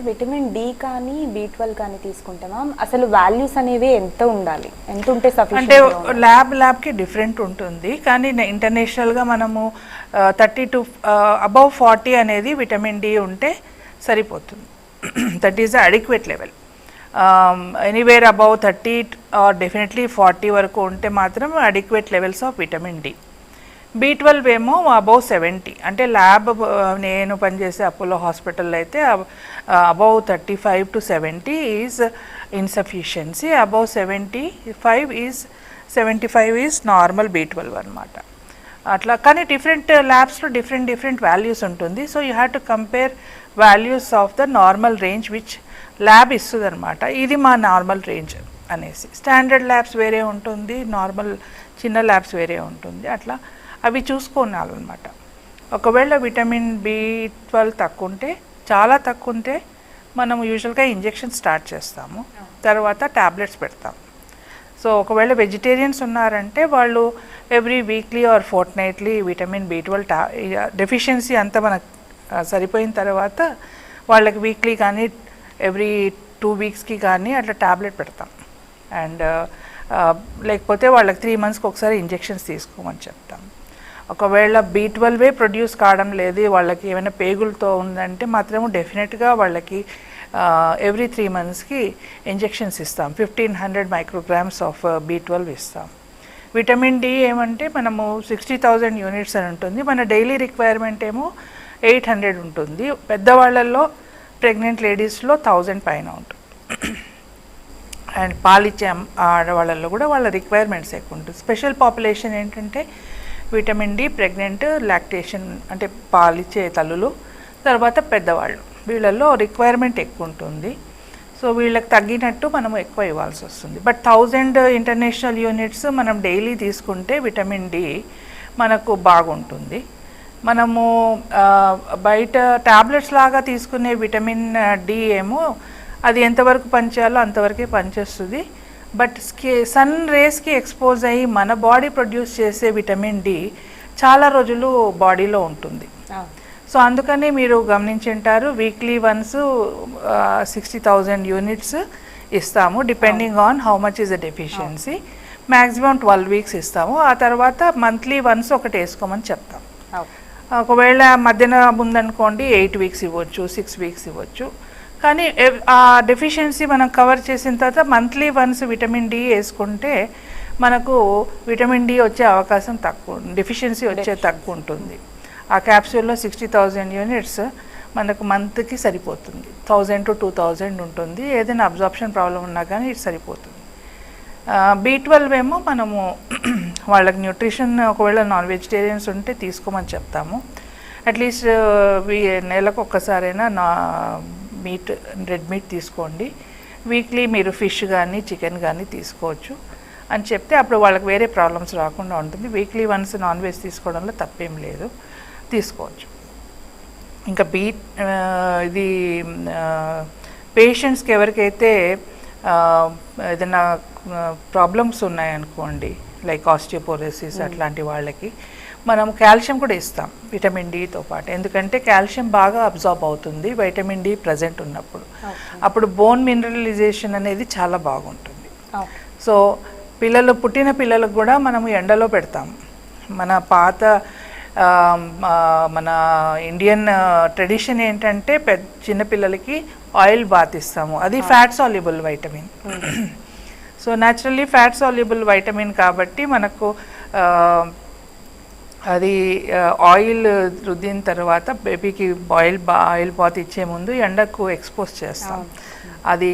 Vitamin D కానీ B12 కానీ తీసుకుంటామా అసలు వాల్యూస్ అనేవి ఎంత ఉండాలి ఎంత ఉంటే అంటే సఫిషియెంట్ ల్యాబ్కి డిఫరెంట్ ఉంటుంది కానీ ఇంటర్నేషనల్గా మనము 30 to అబౌవ్ 40 అనేది విటమిన్ డి ఉంటే సరిపోతుంది. That is the adequate level. Anywhere above 30 or definitely 40 వరకు ఉంటే మాత్రం adequate levels of vitamin D. బి12 ఏమో అబౌవ్ 70, అంటే ల్యాబ్ నేను పనిచేసే అపోలో హాస్పిటల్లో అయితే above 35 to 70 is insufficiency, above 75 is normal బి12 అనమాట. అట్లా కానీ డిఫరెంట్ ల్యాబ్స్లో డిఫరెంట్ వాల్యూస్ ఉంటుంది. So you have to compare values of the normal range which lab ఇస్తుంది అనమాట. ఇది మా నార్మల్ రేంజ్ అనేసి. స్టాండర్డ్ ల్యాబ్స్ వేరే ఉంటుంది, నార్మల్ చిన్న ల్యాబ్స్ వేరే ఉంటుంది. అట్లా అవి చూసుకోవాలన్నమాట. ఒకవేళ విటమిన్ బి12 తక్కువ ఉంటే, చాలా తక్కువ ఉంటే మనం యూజువల్గా ఇంజెక్షన్ స్టార్ట్ చేస్తాము, తర్వాత ట్యాబ్లెట్స్ పెడతాం. సో ఒకవేళ వెజిటేరియన్స్ ఉన్నారంటే వాళ్ళు every weekly or fortnightly vitamin బి12 డెఫిషియన్సీ అంతా మనకు సరిపోయిన తర్వాత వాళ్ళకి వీక్లీ కానీ ఎవ్రీ 2 వీక్స్కి కానీ అట్లా ట్యాబ్లెట్ పెడతాం. అండ్ లేకపోతే వాళ్ళకి 3 monthsకి ఒకసారి ఇంజెక్షన్స్ తీసుకోమని చెప్తాం. ఒకవేళ బి12 ప్రొడ్యూస్ కావడం లేదు, వాళ్ళకి ఏమైనా పేగులతో ఉందంటే మాత్రము డెఫినెట్గా వాళ్ళకి ఎవ్రీ 3 monthsకి ఇంజెక్షన్స్ ఇస్తాం. 1500 micrograms ఆఫ్ బి12 ఇస్తాం. విటమిన్ డి ఏమంటే మనము 60,000 యూనిట్స్ అని ఉంటుంది, మన డైలీ రిక్వైర్మెంట్ ఏమో 800 ఉంటుంది. పెద్దవాళ్ళల్లో ప్రెగ్నెంట్ లేడీస్లో 1000 పైన ఉంటుంది. అండ్ పాలిచ్చే ఆడవాళ్ళల్లో కూడా వాళ్ళ రిక్వైర్మెంట్స్ ఎక్కువ ఉంటుంది. స్పెషల్ పాపులేషన్ ఏంటంటే విటమిన్ డి ప్రెగ్నెంట్, లాక్టేషన్ అంటే పాలిచ్చే తల్లులు, తర్వాత పెద్దవాళ్ళు, వీళ్ళల్లో రిక్వైర్మెంట్ ఎక్కువ ఉంటుంది. సో వీళ్ళకి తగ్గినట్టు మనము ఎక్కువ ఇవ్వాల్సి వస్తుంది. బట్ 1000 ఇంటర్నేషనల్ యూనిట్స్ మనం డైలీ తీసుకుంటే విటమిన్ డి మనకు బాగుంటుంది. మనము బయట ట్యాబ్లెట్స్ లాగా తీసుకునే విటమిన్ డి ఏమో అది ఎంతవరకు పనిచేయాలో అంతవరకే పనిచేస్తుంది. బట్ సన్ రేస్కి ఎక్స్పోజ్ అయ్యి మన బాడీ ప్రొడ్యూస్ చేసే విటమిన్ డి చాలా రోజులు బాడీలో ఉంటుంది. సో అందుకని మీరు గమనించుంటారు, వీక్లీ వన్స్ 60,000 యూనిట్స్ ఇస్తాము depending on how much is the deficiency. Maximum 12 weeks ఇస్తాము. ఆ తర్వాత మంత్లీ వన్స్ ఒకటి వేసుకోమని చెప్తాం. ఒకవేళ మధ్యన ఉందనుకోండి 8 వీక్స్ ఇవ్వచ్చు, 6 వీక్స్ ఇవ్వచ్చు. కానీ ఆ డెఫిషియన్సీ మనం కవర్ చేసిన తర్వాత మంత్లీ వన్స్ విటమిన్ డి వేసుకుంటే మనకు విటమిన్ డి వచ్చే అవకాశం తక్కువ, డెఫిషియన్సీ వచ్చే తక్కువ ఉంటుంది. ఆ క్యాప్సూల్లో 60,000 యూనిట్స్ మనకు మంత్కి సరిపోతుంది. 1000 to 2000 ఉంటుంది. ఏదైనా అబ్జార్ప్షన్ ప్రాబ్లం ఉన్నా కానీ ఇది సరిపోతుంది. బి12 ఏమో మనము వాళ్ళకి న్యూట్రిషన్ ఒకవేళ నాన్ వెజిటేరియన్స్ ఉంటే తీసుకోమని చెప్తాము. అట్లీస్ట్ నెలకు ఒక్కసారైనా రెడ్ మీట్ తీసుకోండి, వీక్లీ మీరు ఫిష్ కానీ చికెన్ కానీ తీసుకోవచ్చు అని చెప్తే అప్పుడు వాళ్ళకి వేరే ప్రాబ్లమ్స్ రాకుండా ఉంటుంది. వీక్లీ వన్స్ నాన్ వెజ్ తీసుకోవడంలో తప్పేం లేదు, తీసుకోవచ్చు. ఇంకా ఇది పేషెంట్స్కి ఎవరికైతే ఏదైనా ప్రాబ్లమ్స్ ఉన్నాయనుకోండి, లైక్ ఆస్టియోపోరోసిస్ అట్లాంటి వాళ్ళకి మనం కాల్షియం కూడా ఇస్తాం విటమిన్ డితో పాటు. ఎందుకంటే కాల్షియం బాగా అబ్జార్బ్ అవుతుంది విటమిన్ డి ప్రజెంట్ ఉన్నప్పుడు. అప్పుడు బోన్ మినరలైజేషన్ అనేది చాలా బాగుంటుంది. సో పుట్టిన పిల్లలకు కూడా మనము ఎండలో పెడతాం. మన పాత మన ఇండియన్ ట్రెడిషన్ ఏంటంటే చిన్నపిల్లలకి ఆయిల్ బాత్ ఇస్తాము, అది fat soluble vitamin. So naturally fat soluble vitamin కాబట్టి మనకు అది ఆయిల్ రుద్దిన తర్వాత బేబీకి ఆయిల్ బాత్ ఇచ్చే ముందు ఎండకు ఎక్స్పోజ్ చేస్తాం. అది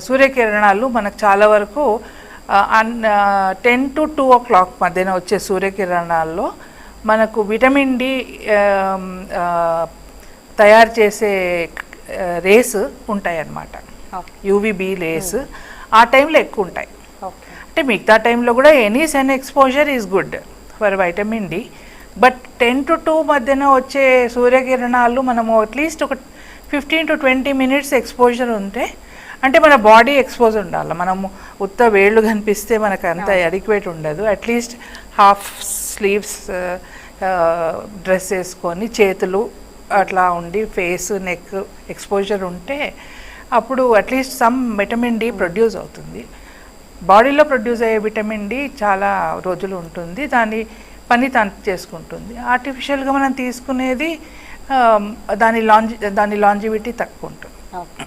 సూర్యకిరణాలు మనకు చాలా వరకు 10 to 2 o'clock మధ్యన వచ్చే సూర్యకిరణాల్లో మనకు విటమిన్ డి తయారు చేసే రేస్ ఉంటాయి అన్నమాట, యూవీబీ రేస్. ఆ టైంలో ఎక్కువ ఉంటాయి. అంటే మిగతా టైంలో కూడా any sun exposure is good for vitamin D. But 10 to 2 మధ్యన వచ్చే సూర్యకిరణాలు మనము అట్లీస్ట్ ఒక 15 to 20 minutes ఎక్స్పోజర్ ఉంటే, అంటే మన బాడీ ఎక్స్పోజ్ ఉండాలి. మనము ఉత్త వేళ్ళు కనిపిస్తే మనకు అంత అడిక్వేట్ ఉండదు. అట్లీస్ట్ హాఫ్ స్లీవ్స్ డ్రెస్ వేసుకొని చేతులు అట్లా ఉండి ఫేస్ నెక్ ఎక్స్పోజర్ ఉంటే అప్పుడు at least some vitamin D produce అవుతుంది. బాడీలో ప్రొడ్యూస్ అయ్యే విటమిన్ డి చాలా రోజులు ఉంటుంది, దాని పని తను చేసుకుంటుంది. ఆర్టిఫిషియల్గా మనం తీసుకునేది దాని లాంజివిటీ తక్కువ ఉంటుంది. ఓకే.